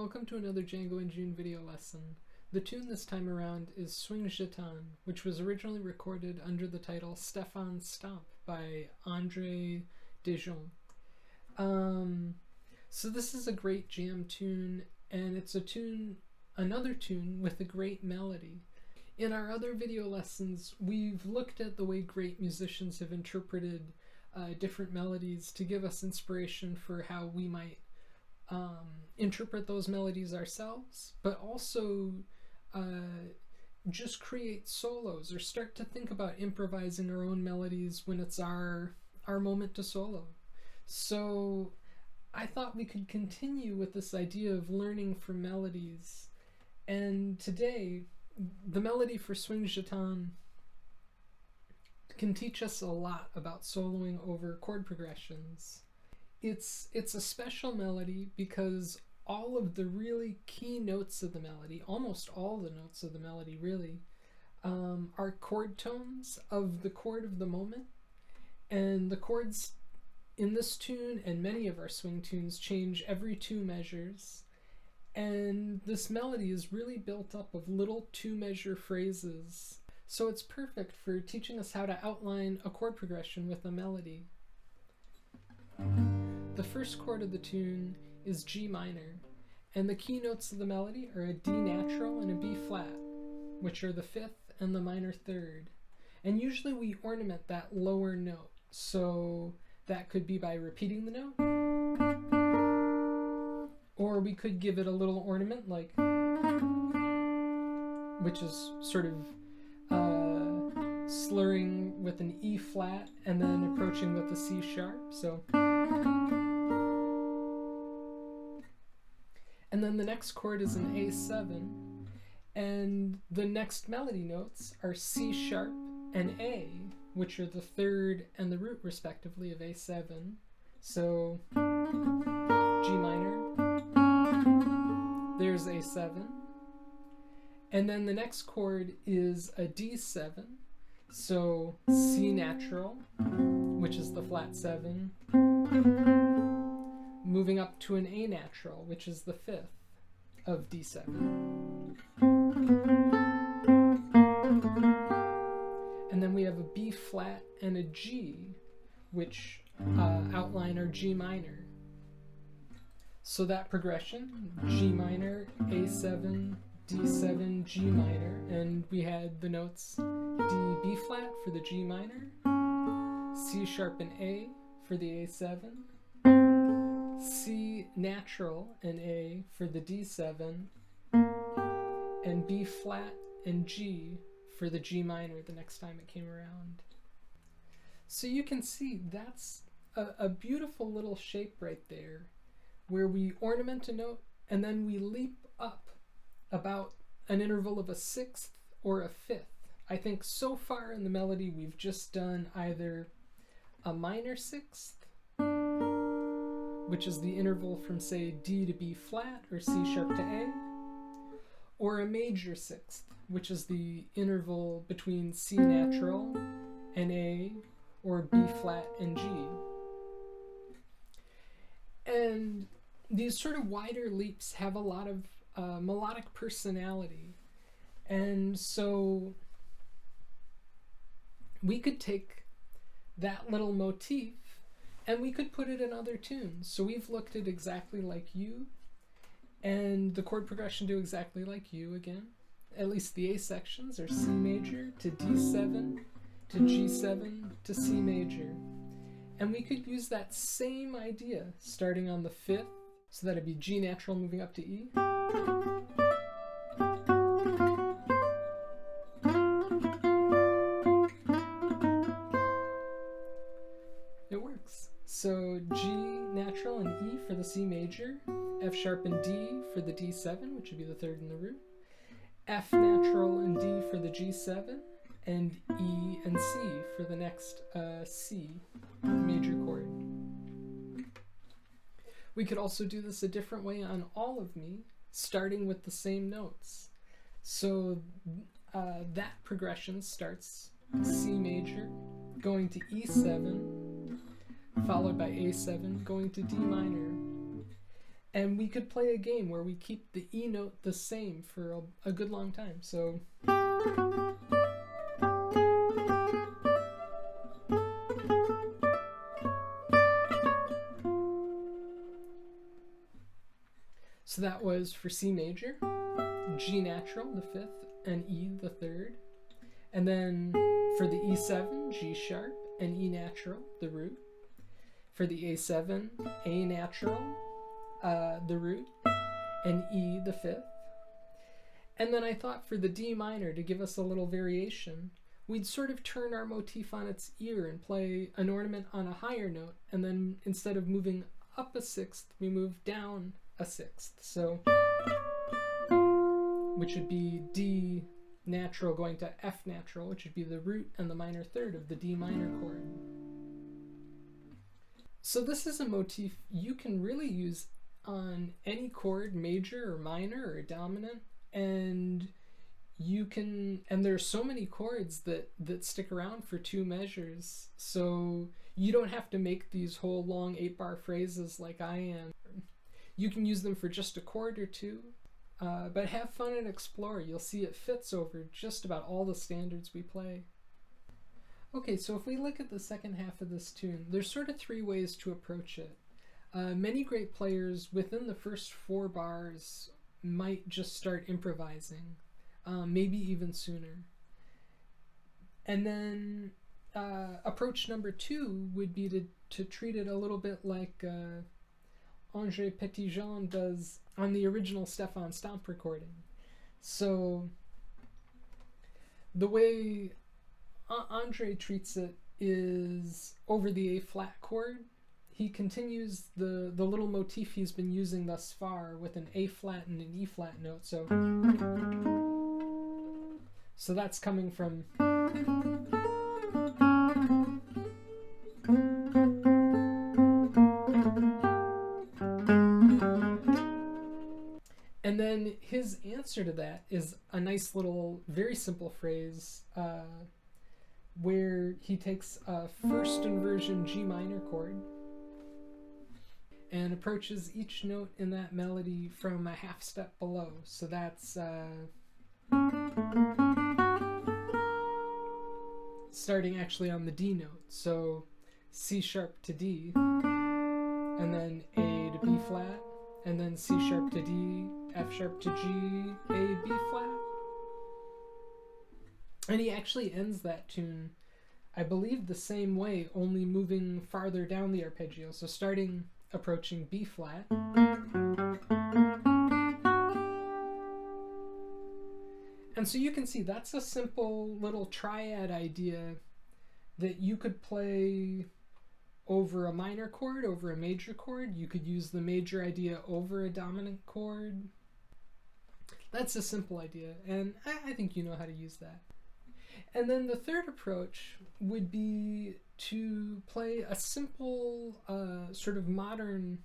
Welcome to another Django in June video lesson. The tune this time around is Swing Gitan, which was originally recorded under the title Stephane Stomp by DiJ. So this is a great jam tune, and it's another tune with a great melody. In our other video lessons, we've looked at the way great musicians have interpreted different melodies to give us inspiration for how we might interpret those melodies ourselves, but also just create solos or start to think about improvising our own melodies when it's our moment to solo. So I thought we could continue with this idea of learning from melodies, and today the melody for Swing Gitan can teach us a lot about soloing over chord progressions. It's a special melody because all of the really key notes of the melody, almost all the notes of the melody really, are chord tones of the chord of the moment. And the chords in this tune and many of our swing tunes change every 2 measures. And this melody is really built up of little 2-measure phrases. So it's perfect for teaching us how to outline a chord progression with a melody. The first chord of the tune is G minor, and the key notes of the melody are a D natural and a B flat, which are the 5th and the minor 3rd. And usually we ornament that lower note, so that could be by repeating the note, or we could give it a little ornament like, which is sort of slurring with an E flat and then approaching with a C sharp. So, and then the next chord is an A7, and the next melody notes are C sharp and A, which are the 3rd and the root respectively of A7. So G minor, there's A7, and then the next chord is a D7, so C natural, which is the flat 7, moving up to an A natural, which is the 5th of D7. And then we have a B flat and a G, which outline our G minor. So that progression, G minor, A7, D7, G minor, and we had the notes D, B flat for the G minor, C sharp and A for the A7, C natural and A for the D7, and B flat and G for the G minor the next time it came around. So you can see that's a beautiful little shape right there, where we ornament a note and then we leap up about an interval of a 6th or a 5th. I think so far in the melody we've just done either a minor 6th, which is the interval from, say, D to B flat or C sharp to A, or a major 6th, which is the interval between C natural and A, or B flat and G. And these sort of wider leaps have a lot of melodic personality, and so we could take that little motif and we could put it in other tunes. So we've looked at Exactly Like You, and the chord progression to Exactly Like You again. At least the A sections are C major to D7 to G7 to C major. And we could use that same idea starting on the 5th, so that'd be G natural moving up to E. It works. So G natural and E for the C major, F sharp and D for the D7, which would be the 3rd in the root, F natural and D for the G7, and E and C for the next C major chord. We could also do this a different way on All of Me, starting with the same notes. So that progression starts C major, going to E7, followed by A7, going to D minor. And we could play a game where we keep the E note the same for a good long time. So that was for C major, G natural, the 5th, and E, the 3rd. And then for the E7, G sharp, and E natural, the root. For the A7, A natural, the root, and E, the 5th. And then I thought for the D minor, to give us a little variation, we'd sort of turn our motif on its ear and play an ornament on a higher note, and then instead of moving up a 6th, we move down a 6th. So, which would be D natural going to F natural, which would be the root and the minor 3rd of the D minor chord. So this is a motif you can really use on any chord, major or minor or dominant, and there's so many chords that stick around for 2 measures, so you don't have to make these whole long 8-bar phrases like I am. You can use them for just a chord or 2, but have fun and explore. You'll see it fits over just about all the standards we play. Okay, so if we look at the second half of this tune, there's sort of 3 ways to approach it. Many great players within the first 4 bars might just start improvising, maybe even sooner. And then approach number 2 would be to treat it a little bit like André Petitjean does on the original Stephane Stomp recording. So the way André treats it is over the A flat chord. He continues the little motif he's been using thus far with an A flat and an E flat note. So that's coming from and then his answer to that is a nice little, very simple phrase where he takes a first inversion G minor chord and approaches each note in that melody from a half step below. So that's starting actually on the D note. So C sharp to D, and then A to B flat, and then C sharp to D, F sharp to G, A, B flat. And he actually ends that tune, I believe, the same way, only moving farther down the arpeggio. So approaching B flat. And so you can see that's a simple little triad idea that you could play over a minor chord, over a major chord. You could use the major idea over a dominant chord. That's a simple idea, and I think you know how to use that. And then the third approach would be to play a simple sort of modern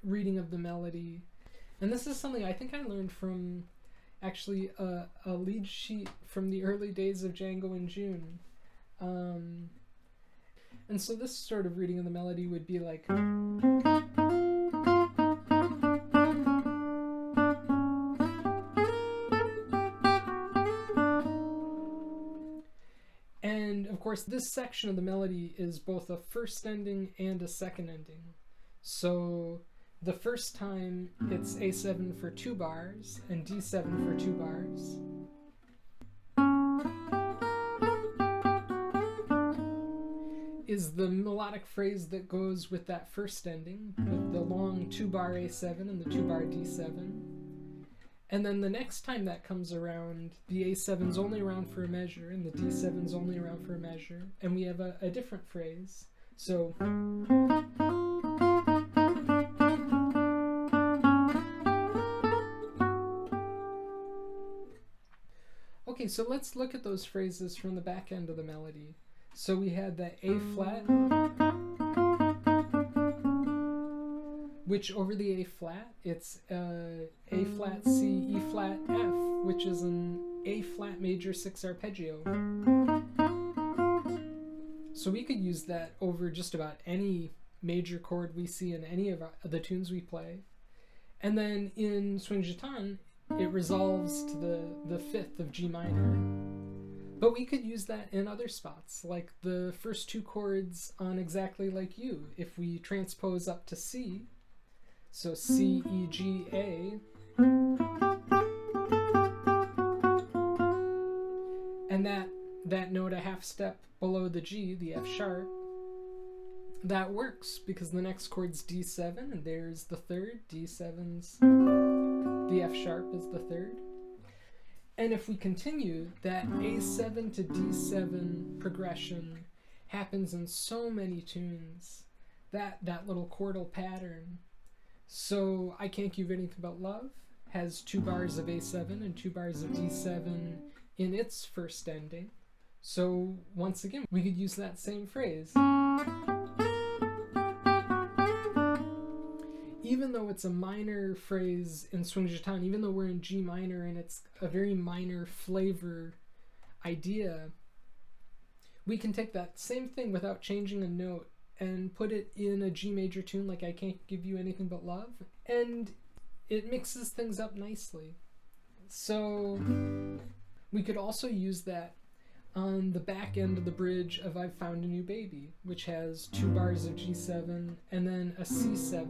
reading of the melody. And this is something I think I learned from actually a lead sheet from the early days of Django in June. And so this sort of reading of the melody would be like... And of course this section of the melody is both a first ending and a second ending. So the first time it's A7 for 2 bars and D7 for 2 bars. Is the melodic phrase that goes with that first ending, with the long 2-bar A7 and the 2-bar D7. And then the next time that comes around, the A7's only around for a measure and the D7's only around for a measure, and we have a different phrase. So okay, so let's look at those phrases from the back end of the melody. So we had the A flat, which over the A flat, it's A flat C, E flat F, which is an A flat major 6 arpeggio. So we could use that over just about any major chord we see in any of the tunes we play. And then in Swing Gitan, it resolves to the fifth of G minor. But we could use that in other spots, like the first two chords on Exactly Like You. If we transpose up to C, so C, E, G, A, and that note a half step below the G, the F sharp, that works because the next chord's D7, and there's the third. D7's, the F sharp is the third. And if we continue, that A7 to D7 progression happens in so many tunes, that little chordal pattern. So I Can't Give You Anything But Love has 2 bars of A7 and 2 bars of D7 in its first ending. So once again, we could use that same phrase. Even though it's a minor phrase in Swing Gitan, even though we're in G minor and it's a very minor flavor idea, we can take that same thing without changing a note and put it in a G major tune like I Can't Give You Anything But Love, and it mixes things up nicely. So we could also use that on the back end of the bridge of I've Found a New Baby, which has 2 bars of G7 and then a C7,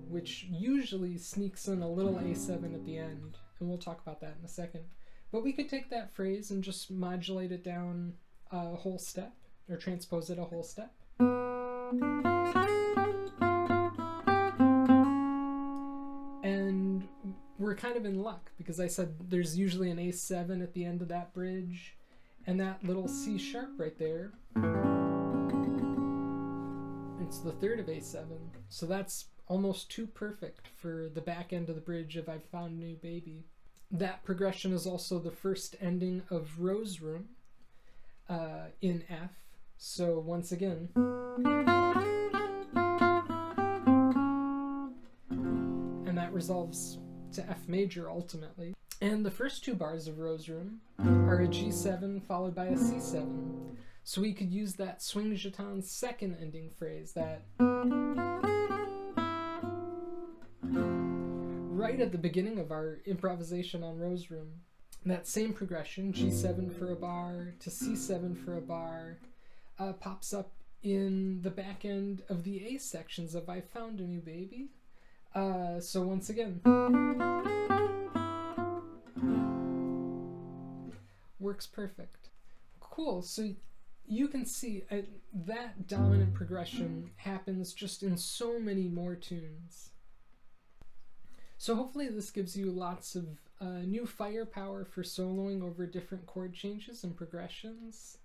which usually sneaks in a little A7 at the end, and we'll talk about that in a second. But we could take that phrase and just modulate it down a whole step, or transpose it a whole step. And we're kind of in luck, because I said there's usually an A7 at the end of that bridge, and that little C sharp right there, it's the third of A7, so that's almost too perfect for the back end of the bridge of I've Found a New Baby. That progression is also the first ending of Rose Room in F. So once again, and that resolves to F major ultimately. And the first 2 bars of Rose Room are a G7 followed by a C7. So we could use that Swing Gitan second ending phrase, that right at the beginning of our improvisation on Rose Room. That same progression, G7 for a bar to C7 for a bar, pops up in the back end of the A sections of I Found a New Baby. So once again, works perfect. Cool, so you can see that dominant progression happens just in so many more tunes. So hopefully this gives you lots of new firepower for soloing over different chord changes and progressions.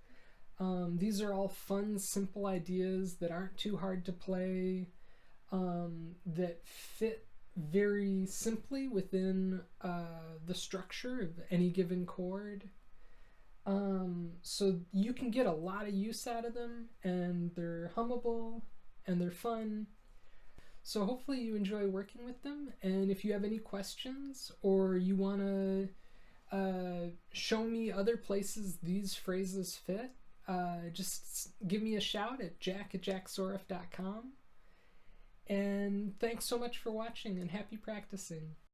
These are all fun, simple ideas that aren't too hard to play, that fit very simply within the structure of any given chord. So you can get a lot of use out of them, and they're hummable and they're fun. So hopefully you enjoy working with them, and if you have any questions or you want to show me other places these phrases fit, just give me a shout at jack@jacksorif.com. And thanks so much for watching, and happy practicing.